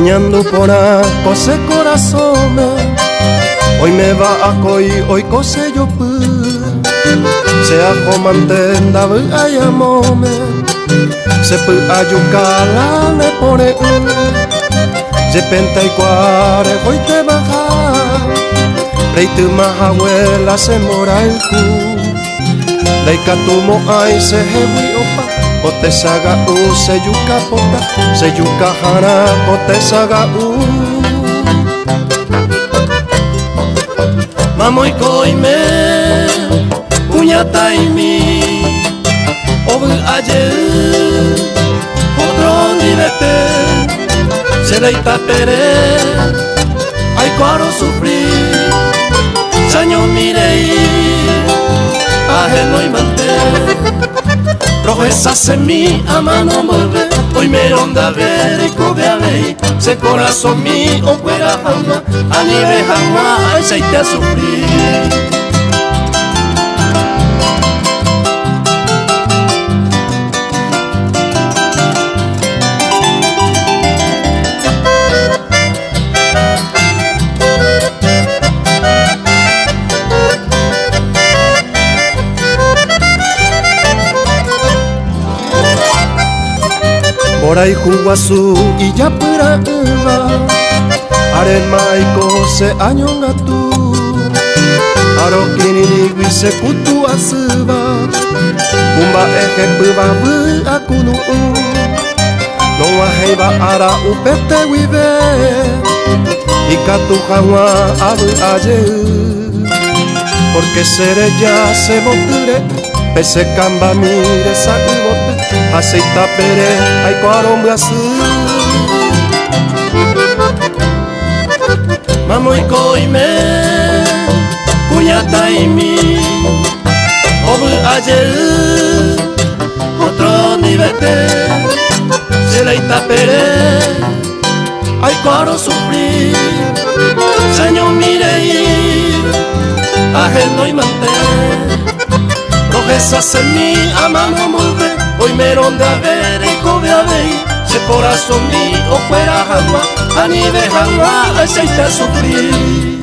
cañando por ese corazón. Hoy me va a coi, hoy cose yo pu. Se ajo mantenda bu ayamome. Se pu ayucala ne pone je penta y cuare hoy te baja. Rey tu mahahuela se mora el cu. Leika tumo ai se hewi opa. Pote saga se yuka pota. Se yuka hana pote saga Mamoy koime Puñata y mi Obu ayer Otro nivete Se leita pere Ay cuaro sufrir Saño mirei Ajeno y mante Roja se mi ama no vuelve Hoy me onda ver y cobe a ver Se corazón mi o fuera jamás A nieve jamás se te a sufrir Morai juguasu y ya pura eva Aren maiko se añonga tu Aro kinirigui se kutu asuba Umba eje puba bu akunu No waheiba ara upete wive Ikatu hawa abu aye Porque seré ya se moture Pese kamba mire sa ibote Aceita pere, ay cuaron brasu Mamoy koime Puñata y mi Obu ayer Otro nivete Se leita pere Ay cuaro sufrir Saño mirei Ajeno y manter Rojesas en mi ama no volver Hoy me ronde a ver y cobe a ver Se corazón mío fuera jamás A nieve jamás aceite a sufrir